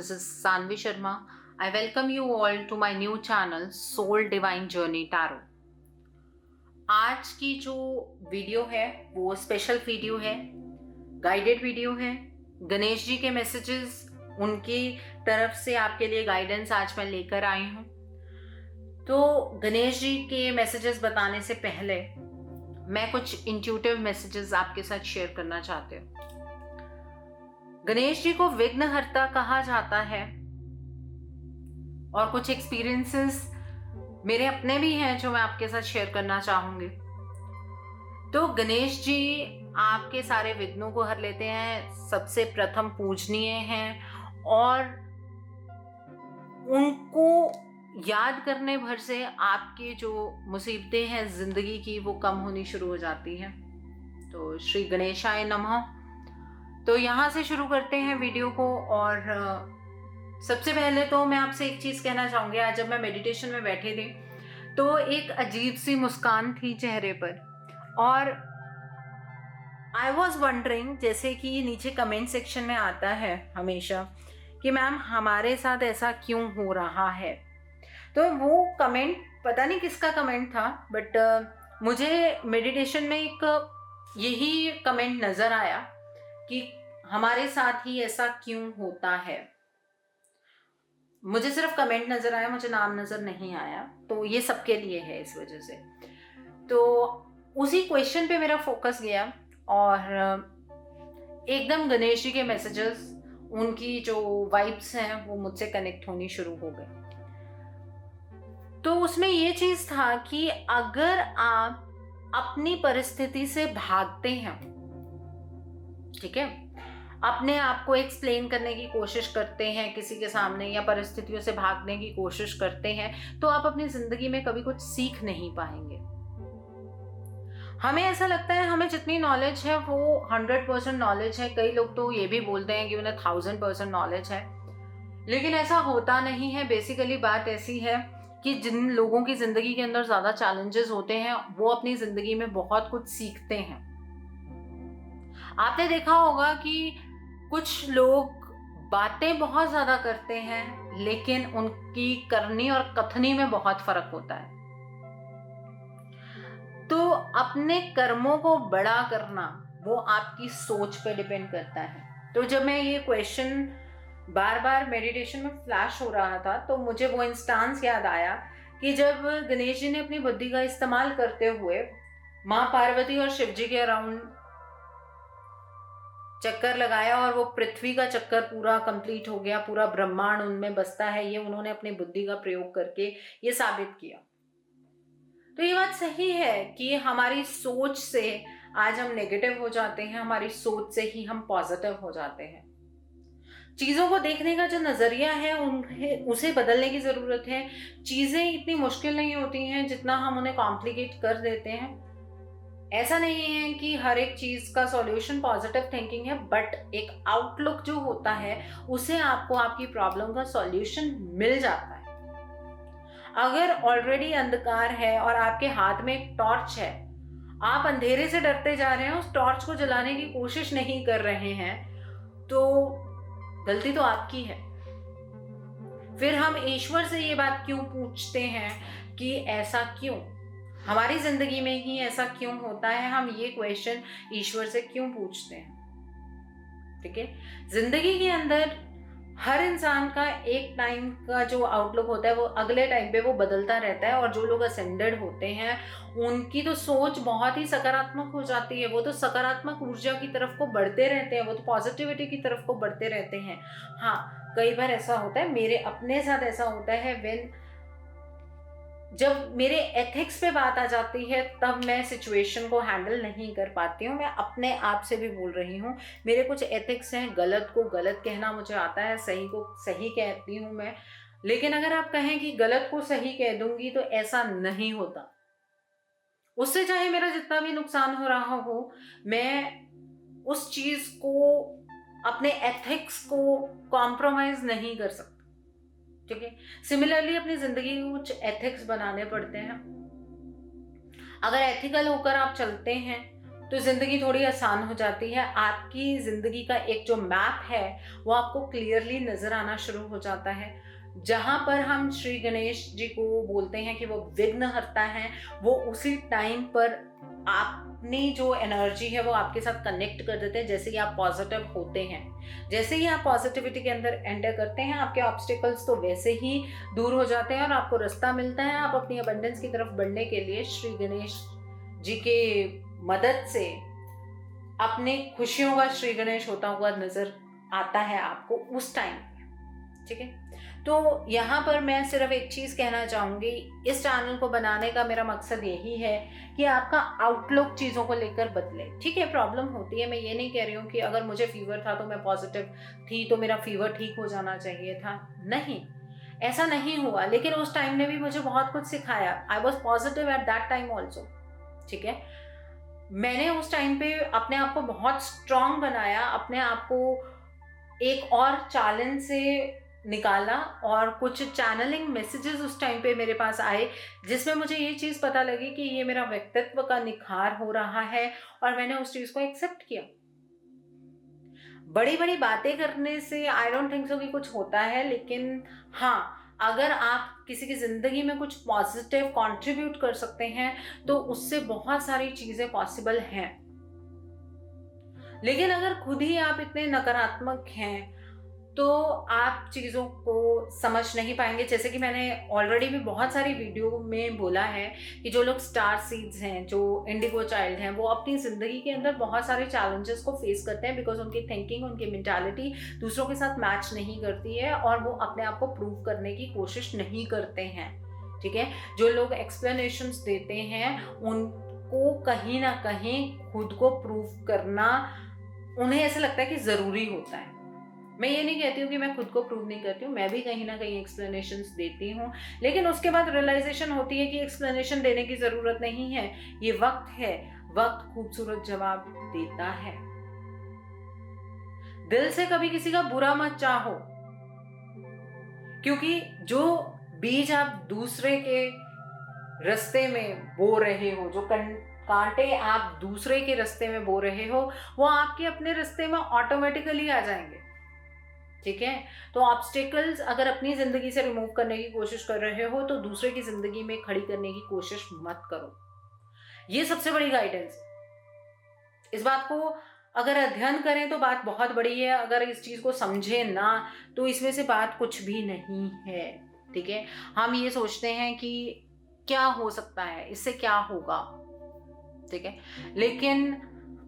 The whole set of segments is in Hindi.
this is Sanvi Sharma. I welcome you all to my new channel Soul Divine Journey Tarot. आज की जो वीडियो है वो स्पेशल वीडियो है, गाइडेड वीडियो है। गणेश जी के मैसेजेस, उनकी तरफ से आपके लिए गाइडेंस आज मैं लेकर आई हूँ। तो गणेश जी के मैसेजेस बताने से पहले मैं कुछ इंट्यूटिव मैसेजेस आपके साथ शेयर करना चाहती हूँ। गणेश जी को विघ्नहर्ता कहा जाता है और कुछ एक्सपीरियंसेस मेरे अपने भी हैं जो मैं आपके साथ शेयर करना चाहूंगी। तो गणेश जी आपके सारे विघ्नों को हर लेते हैं, सबसे प्रथम पूजनीय हैं और उनको याद करने भर से आपकी जो मुसीबतें हैं जिंदगी की वो कम होनी शुरू हो जाती हैं। तो श्री गणेशाय नमः। तो यहाँ से शुरू करते हैं वीडियो को। और सबसे पहले तो मैं आपसे एक चीज़ कहना चाहूँगी। आज जब मैं मेडिटेशन में बैठी थी तो एक अजीब सी मुस्कान थी चेहरे पर, और आई वॉज वंडरिंग, जैसे कि नीचे कमेंट सेक्शन में आता है हमेशा कि मैम हमारे साथ ऐसा क्यों हो रहा है। तो वो कमेंट पता नहीं किसका कमेंट था, बट मुझे मेडिटेशन में एक यही कमेंट नज़र आया कि हमारे साथ ही ऐसा क्यों होता है। मुझे सिर्फ कमेंट नज़र आया, मुझे नाम नज़र नहीं आया, तो ये सबके लिए है इस वजह से। तो उसी क्वेश्चन पे मेरा फोकस गया और एकदम गणेश जी के मैसेजेस, उनकी जो वाइब्स हैं वो मुझसे कनेक्ट होनी शुरू हो गए। तो उसमें ये चीज़ था कि अगर आप अपनी परिस्थिति से भागते हैं, ठीक है, अपने आप को एक्सप्लेन करने की कोशिश करते हैं किसी के सामने या परिस्थितियों से भागने की कोशिश करते हैं, तो आप अपनी जिंदगी में कभी कुछ सीख नहीं पाएंगे। हमें ऐसा लगता है हमें जितनी नॉलेज है वो 100% नॉलेज है। कई लोग तो ये भी बोलते हैं कि उन्हें 1000% नॉलेज है, लेकिन ऐसा होता नहीं है। बेसिकली बात ऐसी है कि जिन लोगों की जिंदगी के अंदर ज्यादा चैलेंजेस होते हैं वो अपनी जिंदगी में बहुत कुछ सीखते हैं। आपने देखा होगा कि कुछ लोग बातें बहुत ज्यादा करते हैं लेकिन उनकी करनी और कथनी में बहुत फर्क होता है। तो अपने कर्मों को बड़ा करना वो आपकी सोच पे डिपेंड करता है। तो जब मैं ये क्वेश्चन बार बार मेडिटेशन में फ्लैश हो रहा था तो मुझे वो इंस्टांस याद आया कि जब गणेश जी ने अपनी बुद्धि का इस्तेमाल करते हुए माँ पार्वती और शिव जी के अराउंड चक्कर लगाया और वो पृथ्वी का चक्कर पूरा कंप्लीट हो गया, पूरा ब्रह्मांड उनमें बसता है, ये उन्होंने अपनी बुद्धि का प्रयोग करके ये साबित किया। तो ये बात सही है कि हमारी सोच से आज हम नेगेटिव हो जाते हैं, हमारी सोच से ही हम पॉजिटिव हो जाते हैं। चीजों को देखने का जो नजरिया है उसे बदलने की जरूरत है। चीजें इतनी मुश्किल नहीं होती हैं जितना हम उन्हें कॉम्प्लिकेट कर देते हैं। ऐसा नहीं है कि हर एक चीज का सॉल्यूशन पॉजिटिव थिंकिंग है, बट एक आउटलुक जो होता है उसे आपको आपकी प्रॉब्लम का सॉल्यूशन मिल जाता है। अगर ऑलरेडी अंधकार है और आपके हाथ में एक टॉर्च है, आप अंधेरे से डरते जा रहे हैं, उस टॉर्च को जलाने की कोशिश नहीं कर रहे हैं, तो गलती तो आपकी है। फिर हम ईश्वर से ये बात क्यों पूछते हैं कि ऐसा क्यों, हमारी जिंदगी में ही ऐसा क्यों होता है, हम ये क्वेश्चन ईश्वर से क्यों पूछते हैं। ठीक है, जिंदगी के अंदर हर इंसान का एक टाइम का जो आउटलुक होता है वो अगले टाइम पे वो बदलता रहता है। और जो लोग असेंडेड होते हैं उनकी तो सोच बहुत ही सकारात्मक हो जाती है, वो तो सकारात्मक ऊर्जा की तरफ को बढ़ते रहते हैं, वो तो पॉजिटिविटी की तरफ को बढ़ते रहते हैं। हाँ, कई बार ऐसा होता है, मेरे अपने साथ ऐसा होता है, जब मेरे एथिक्स पे बात आ जाती है तब मैं सिचुएशन को हैंडल नहीं कर पाती हूँ। मैं अपने आप से भी बोल रही हूँ, मेरे कुछ एथिक्स हैं, गलत को गलत कहना मुझे आता है, सही को सही कहती हूँ मैं। लेकिन अगर आप कहें कि गलत को सही कह दूंगी तो ऐसा नहीं होता। उससे चाहे मेरा जितना भी नुकसान हो रहा हो, मैं उस चीज को, अपने एथिक्स को कॉम्प्रोमाइज नहीं कर सकती। ठीक है, सिमिलरली अपनी जिंदगी में कुछ एथिक्स बनाने पड़ते हैं। अगर एथिकल होकर आप चलते हैं तो ज़िंदगी थोड़ी आसान हो जाती है। आपकी ज़िंदगी का एक जो मैप है वो आपको क्लियरली नज़र आना शुरू हो जाता है। जहाँ पर हम श्री गणेश जी को बोलते हैं कि वो विघ्नहर्ता हैं, वो उसी टाइम पर अपनी जो एनर्जी है वो आपके साथ कनेक्ट कर देते हैं। जैसे ही आप पॉजिटिव होते हैं, जैसे ही आप पॉजिटिविटी के अंदर एंटर करते हैं, आपके ऑब्स्टिकल्स तो वैसे ही दूर हो जाते हैं और आपको रास्ता मिलता है। आप अपनी अबंडेंस की तरफ बढ़ने के लिए श्री गणेश जी के मदद से अपने खुशियों का श्री गणेश होता हुआ नजर आता है आपको उस टाइम। ठीक है, तो यहाँ पर मैं सिर्फ एक चीज़ कहना चाहूँगी, इस चैनल को बनाने का मेरा मकसद यही है कि आपका आउटलुक चीज़ों को लेकर बदले। ठीक है, प्रॉब्लम होती है, मैं ये नहीं कह रही हूँ कि अगर मुझे फीवर था तो मैं पॉजिटिव थी तो मेरा फीवर ठीक हो जाना चाहिए था, नहीं, ऐसा नहीं हुआ। लेकिन उस टाइम ने भी मुझे बहुत कुछ सिखाया। I was positive at that time also. ठीक है, मैंने उस टाइम पे अपने आप को बहुत स्ट्रांग बनाया, अपने आप को एक और चैलेंज से निकाला और कुछ चैनलिंग मैसेजेस उस टाइम पे मेरे पास आए जिसमें मुझे ये चीज़ पता लगी कि ये मेरा व्यक्तित्व का निखार हो रहा है और मैंने उस चीज़ को एक्सेप्ट किया। बड़ी बड़ी बातें करने से आई डोंट थिंक सो कि कुछ होता है, लेकिन हाँ, अगर आप किसी की ज़िंदगी में कुछ पॉजिटिव कंट्रीब्यूट कर सकते हैं तो उससे बहुत सारी चीज़ें पॉसिबल हैं। लेकिन अगर खुद ही आप इतने नकारात्मक हैं तो आप चीज़ों को समझ नहीं पाएंगे। जैसे कि मैंने ऑलरेडी भी बहुत सारी वीडियो में बोला है कि जो लोग स्टार सीड्स हैं, जो इंडिगो चाइल्ड हैं, वो अपनी ज़िंदगी के अंदर बहुत सारे चैलेंजेस को फेस करते हैं बिकॉज उनकी थिंकिंग, उनकी मेंटालिटी दूसरों के साथ मैच नहीं करती है और वो अपने आप को प्रूव करने की कोशिश नहीं करते हैं। ठीक है, जो लोग एक्सप्लेनेशंस देते हैं उनको कहीं ना कहीं खुद को प्रूव करना उन्हें ऐसा लगता है कि ज़रूरी होता है। मैं ये नहीं कहती हूँ कि मैं खुद को प्रूव नहीं करती हूँ, मैं भी कहीं ना कहीं एक्सप्लेनेशंस देती हूँ, लेकिन उसके बाद रियलाइजेशन होती है कि एक्सप्लेनेशन देने की ज़रूरत नहीं है, ये वक्त है, वक्त खूबसूरत जवाब देता है। दिल से कभी किसी का बुरा मत चाहो, क्योंकि जो बीज आप दूसरे के रास्ते में बो रहे हो, जो कांटे आप दूसरे के रास्ते में बो रहे हो, वो आपके अपने रास्ते में ऑटोमेटिकली आ जाएंगे। ठीक है, तो ऑब्स्टिकल्स अगर अपनी ज़िंदगी से रिमूव करने की कोशिश कर रहे हो तो दूसरे की ज़िंदगी में खड़ी करने की कोशिश मत करो। ये सबसे बड़ी गाइडेंस। इस बात को अगर अध्ययन करें तो बात बहुत बड़ी है, अगर इस चीज़ को समझे ना तो इसमें से बात कुछ भी नहीं है। ठीक है, हम ये सोचते हैं कि क्या हो सकता है, इससे क्या होगा। ठीक है, लेकिन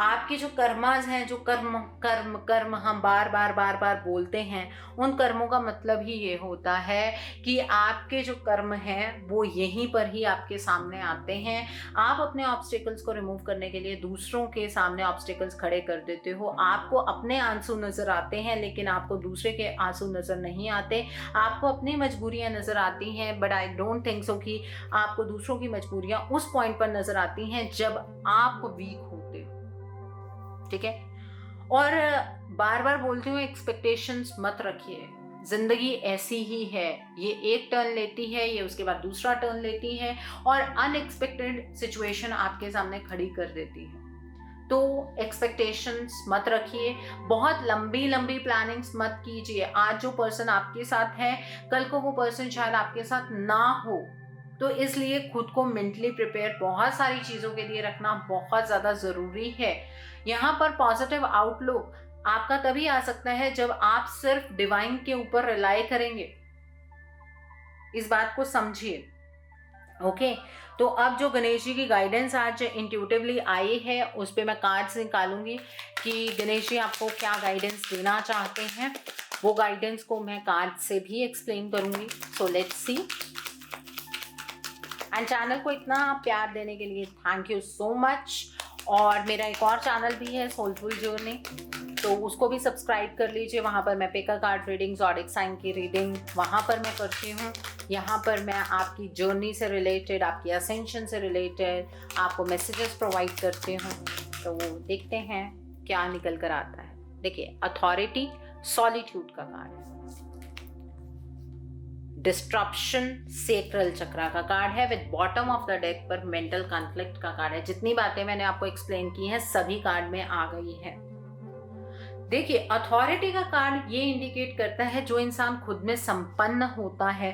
आपके जो कर्माज हैं, जो कर्म कर्म कर्म हम बार बार बार बार बोलते हैं, उन कर्मों का मतलब ही ये होता है कि आपके जो कर्म हैं वो यहीं पर ही आपके सामने आते हैं। आप अपने ऑब्स्टिकल्स को रिमूव करने के लिए दूसरों के सामने ऑब्स्टिकल्स खड़े कर देते हो। आपको अपने आंसू नज़र आते हैं लेकिन आपको दूसरे के आंसू नज़र नहीं आते। आपको अपनी मजबूरियां नज़र आती हैं, but I don't think so कि आपको दूसरों की मजबूरियां उस पॉइंट पर नज़र आती हैं जब आप वीक होते हो। ठीक है, और बार बार बोलती हूँ, एक्सपेक्टेशंस मत रखिए। जिंदगी ऐसी ही है, ये एक टर्न लेती है, ये उसके बाद दूसरा टर्न लेती है और अनएक्सपेक्टेड सिचुएशन आपके सामने खड़ी कर देती है। तो एक्सपेक्टेशंस मत रखिए, बहुत लंबी लंबी प्लानिंग्स मत कीजिए। आज जो पर्सन आपके साथ है, कल को वो पर्सन शायद आपके साथ ना हो, तो इसलिए खुद को मेंटली प्रिपेयर बहुत सारी चीज़ों के लिए रखना बहुत ज़्यादा ज़रूरी है। यहाँ पर पॉजिटिव आउटलुक आपका तभी आ सकता है जब आप सिर्फ डिवाइन के ऊपर रिलाई करेंगे। इस बात को समझिए। ओके, तो अब जो गणेश जी की गाइडेंस आज इंट्यूटिवली आई है उस पर मैं कार्ड्स निकालूंगी कि गणेश जी आपको क्या गाइडेंस देना चाहते हैं। वो गाइडेंस को मैं कार्ड से भी एक्सप्लेन करूंगी। So let's see. And channel को इतना प्यार देने के लिए थैंक यू सो मच। और मेरा एक और चैनल भी है सोलफुल जर्नी, तो उसको भी सब्सक्राइब कर लीजिए। वहाँ पर मैं पिका कार्ड रीडिंग, ज़ोडिक साइन की रीडिंग वहाँ पर मैं करती हूँ। यहाँ पर मैं आपकी जर्नी से रिलेटेड, आपकी असेंशन से रिलेटेड आपको मैसेजेस प्रोवाइड करती हूँ। तो देखते हैं क्या निकल कर आता है। देखिए, अथॉरिटी, सॉलिट्यूड का कार्ड, डिस्ट्रप्शन सेक्रल चक्रा का कार्ड है with bottom of the deck पर मेंटल कॉन्फ्लिक्ट का कार्ड है। जितनी बातें मैंने आपको एक्सप्लेन की हैं सभी कार्ड में आ गई है। देखिए, अथॉरिटी का कार्ड ये इंडिकेट करता है जो इंसान खुद में संपन्न होता है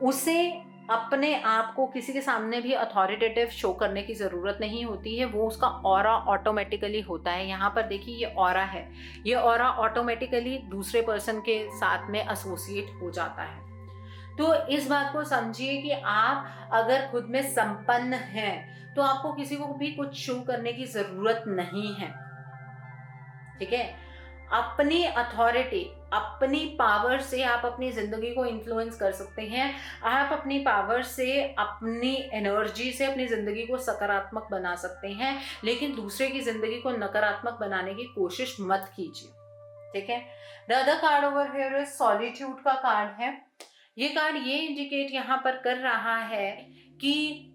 उसे अपने आप को किसी के सामने भी अथॉरिटेटिव शो करने की ज़रूरत नहीं होती है, वो उसका ऑरा ऑटोमेटिकली होता है। यहाँ पर देखिए ये ऑरा है, ये ऑरा ऑटोमेटिकली दूसरे पर्सन के साथ में एसोसिएट हो जाता है। तो इस बात को समझिए कि आप अगर खुद में संपन्न हैं तो आपको किसी को भी कुछ शो करने की ज़रूरत नहीं है, ठीक है। अपनी अथॉरिटी, अपनी पावर से आप अपनी ज़िंदगी को इन्फ्लुएंस कर सकते हैं। आप अपनी पावर से, अपनी एनर्जी से अपनी ज़िंदगी को सकारात्मक बना सकते हैं, लेकिन दूसरे की ज़िंदगी को नकारात्मक बनाने की कोशिश मत कीजिए, ठीक है। The other card over here is solitude का कार्ड है। ये कार्ड ये इंडिकेट यहाँ पर कर रहा है कि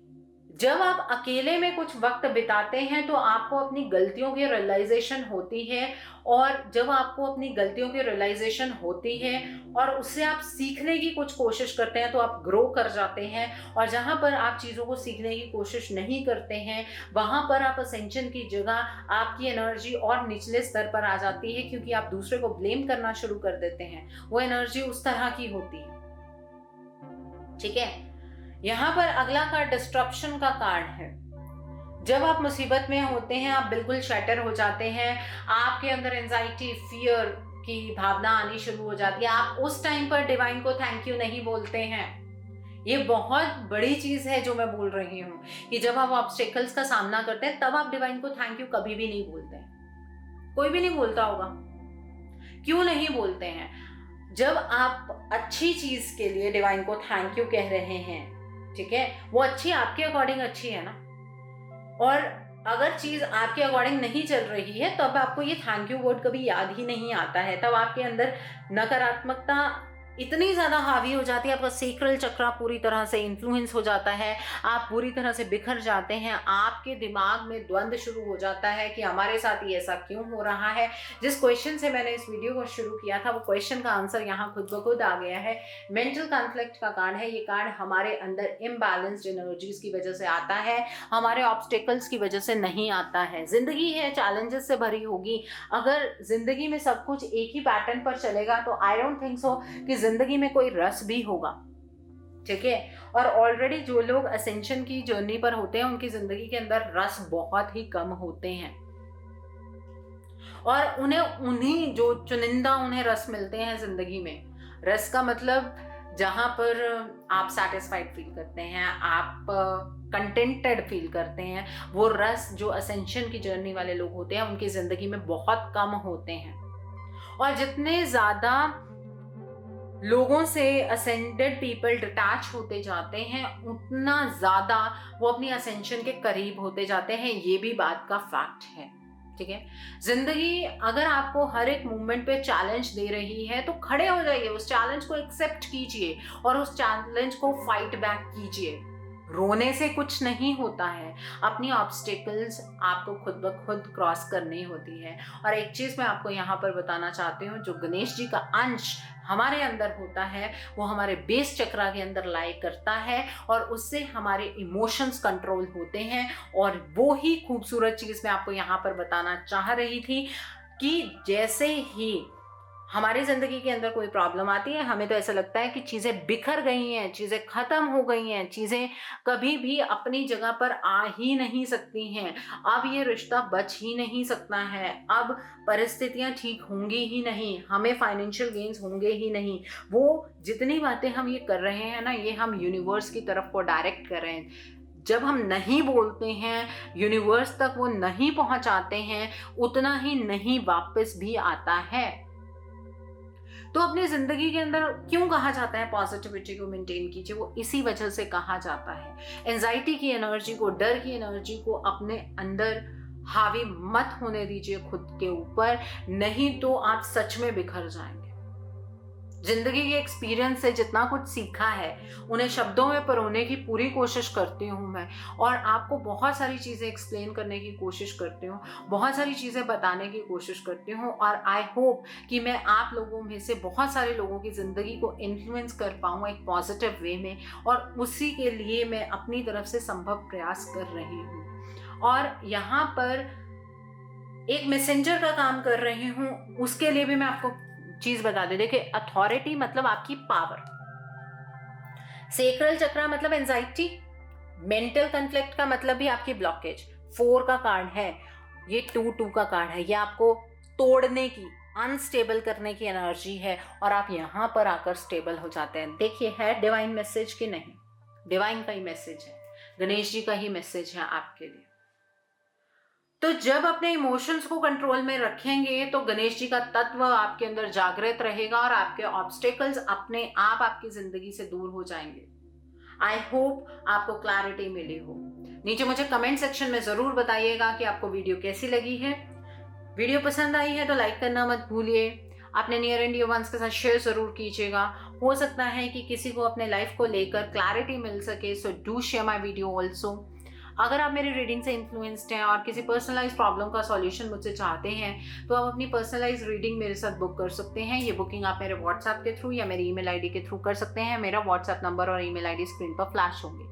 जब आप अकेले में कुछ वक्त बिताते हैं तो आपको अपनी गलतियों की रियलाइजेशन होती है, और जब आपको अपनी गलतियों की रियलाइजेशन होती है और उससे आप सीखने की कुछ कोशिश करते हैं तो आप ग्रो कर जाते हैं। और जहाँ पर आप चीज़ों को सीखने की कोशिश नहीं करते हैं वहाँ पर आप असेंशन की जगह आपकी एनर्जी और निचले स्तर पर आ जाती है, क्योंकि आप दूसरे को ब्लेम करना शुरू कर देते हैं। वो एनर्जी उस तरह की होती है, ठीक है। यहाँ पर अगला कार्ड डिस्ट्रप्शन का कार्ड है। जब आप मुसीबत में होते हैं आप बिल्कुल शैटर हो जाते हैं, आपके अंदर एंजाइटी, फियर की भावना आनी शुरू हो जाती है। आप उस टाइम पर डिवाइन को थैंक यू नहीं बोलते हैं। ये बहुत बड़ी चीज़ है जो मैं बोल रही हूँ कि जब आप ऑब्स्टेकल्स का सामना करते हैं तब आप डिवाइन को थैंक यू कभी भी नहीं बोलते हैं। कोई भी नहीं बोलता होगा, क्यों नहीं बोलते हैं? जब आप अच्छी चीज़ के लिए डिवाइन को थैंक यू कह रहे हैं, ठीक है, वो अच्छी आपके अकॉर्डिंग अच्छी है ना, और अगर चीज़ आपके अकॉर्डिंग नहीं चल रही है तब आपको ये थैंक यू वर्ड कभी याद ही नहीं आता है। तब आपके अंदर नकारात्मकता इतनी ज़्यादा हावी हो जाती है, आपका सेक्रल चक्रा पूरी तरह से इन्फ्लुएंस हो जाता है, आप पूरी तरह से बिखर जाते हैं, आपके दिमाग में द्वंद्व शुरू हो जाता है कि हमारे साथ ये ऐसा क्यों हो रहा है। जिस क्वेश्चन से मैंने इस वीडियो को शुरू किया था वो क्वेश्चन का आंसर यहाँ खुद ब खुद आ गया है। मेंटल कॉन्फ्लिक्ट का कार्ड है। ये कार्ड हमारे अंदर इम्बैलेंस्ड एनर्जीज की वजह से आता है, हमारे ऑब्स्टेकल्स की वजह से नहीं आता है। जिंदगी है, चैलेंजेस से भरी होगी। अगर जिंदगी में सब कुछ एक ही पैटर्न पर चलेगा तो आई डोंट थिंक सो कि जिंदगी में कोई रस भी होगा, ठीक है। और ऑलरेडी जो लोग असेंशन की जर्नी पर होते हैं उनकी जिंदगी के अंदर रस बहुत ही कम होते हैं, और उन्हीं जो चुनिंदा उन्हें रस मिलते हैं जिंदगी में। रस का मतलब जहां पर आप सेटिस्फाइड फील करते हैं, आप कंटेंटेड फील करते हैं, वो रस जो असेंशन की जर्नी वाले लोग होते हैं उनकी जिंदगी में बहुत कम होते हैं। और जितने ज्यादा लोगों से असेंडेड पीपल डिटैच होते जाते हैं उतना ज़्यादा वो अपनी असेंशन के करीब होते जाते हैं। ये भी बात का फैक्ट है, ठीक है। जिंदगी अगर आपको हर एक मूवमेंट पे चैलेंज दे रही है तो खड़े हो जाइए, उस चैलेंज को एक्सेप्ट कीजिए और उस चैलेंज को फाइट बैक कीजिए। रोने से कुछ नहीं होता है, अपनी ऑब्स्टेकल्स आपको खुद ब खुद क्रॉस करनी होती है। और एक चीज़ मैं आपको यहाँ पर बताना चाहती हूँ, जो गणेश जी का अंश हमारे अंदर होता है वो हमारे बेस चक्रा के अंदर लाई करता है, और उससे हमारे इमोशंस कंट्रोल होते हैं। और वो ही खूबसूरत चीज़ मैं आपको यहाँ पर बताना चाह रही थी कि जैसे ही हमारी ज़िंदगी के अंदर कोई प्रॉब्लम आती है हमें तो ऐसा लगता है कि चीज़ें बिखर गई हैं, चीज़ें ख़त्म हो गई हैं, चीज़ें कभी भी अपनी जगह पर आ ही नहीं सकती हैं, अब ये रिश्ता बच ही नहीं सकता है, अब परिस्थितियाँ ठीक होंगी ही नहीं, हमें फाइनेंशियल गेन्स होंगे ही नहीं। वो जितनी बातें हम ये कर रहे हैं ना, ये हम यूनिवर्स की तरफ को डायरेक्ट कर रहे हैं। जब हम नहीं बोलते हैं, यूनिवर्स तक वो नहीं पहुंचाते हैं, उतना ही नहीं वापस भी आता है। तो अपनी जिंदगी के अंदर क्यों कहा जाता है पॉजिटिविटी को मेंटेन कीजिए? वो इसी वजह से कहा जाता है। एंजाइटी की एनर्जी को, डर की एनर्जी को अपने अंदर हावी मत होने दीजिए खुद के ऊपर, नहीं तो आप सच में बिखर जाएंगे। जिंदगी के एक्सपीरियंस से जितना कुछ सीखा है उन्हें शब्दों में परोने की पूरी कोशिश करती हूँ मैं, और आपको बहुत सारी चीज़ें एक्सप्लेन करने की कोशिश करती हूँ, बहुत सारी चीज़ें बताने की कोशिश करती हूँ, और आई होप कि मैं आप लोगों में से बहुत सारे लोगों की ज़िंदगी को इन्फ्लुएंस कर पाऊँ एक पॉजिटिव वे में, और उसी के लिए मैं अपनी तरफ से संभव प्रयास कर रही हूँ। और यहाँ पर एक मैसेंजर का काम कर रही हूँ, उसके लिए भी मैं आपको चीज बता दे। देखिए, अथॉरिटी मतलब आपकी पावर, सेक्रल चक्रा मतलब एंजाइटी, मेंटल कॉन्फ्लिक्ट का मतलब भी आपकी ब्लॉकेज। 4 का कार्ड है, ये 2 का कार्ड है, ये आपको तोड़ने की, अनस्टेबल करने की एनर्जी है, और आप यहाँ पर आकर स्टेबल हो जाते हैं। देखिए, है डिवाइन मैसेज कि नहीं? डिवाइन का ही मैसेज है, गणेश जी का ही मैसेज है आपके लिए। तो जब अपने इमोशंस को कंट्रोल में रखेंगे तो गणेश जी का तत्व आपके अंदर जागृत रहेगा और आपके ऑब्स्टेकल्स अपने आप आपकी जिंदगी से दूर हो जाएंगे। आई होप आपको क्लैरिटी मिली हो। नीचे मुझे कमेंट सेक्शन में जरूर बताइएगा कि आपको वीडियो कैसी लगी है। वीडियो पसंद आई है तो लाइक करना मत भूलिए, अपने नियर एंड डियर वंस के साथ शेयर जरूर कीजिएगा। हो सकता है कि किसी को अपने लाइफ को लेकर क्लैरिटी मिल सके, so do share my video also. अगर आप मेरी रीडिंग से इन्फ्लुएंस्ड हैं और किसी पर्सनलाइज प्रॉब्लम का सॉल्यूशन मुझसे चाहते हैं तो आप अपनी पर्सनलाइज रीडिंग मेरे साथ बुक कर सकते हैं। ये बुकिंग आप मेरे व्हाट्सएप के थ्रू या मेरी ईमेल आईडी के थ्रू कर सकते हैं। मेरा व्हाट्सएप नंबर और ईमेल आईडी स्क्रीन पर फ्लैश होंगे।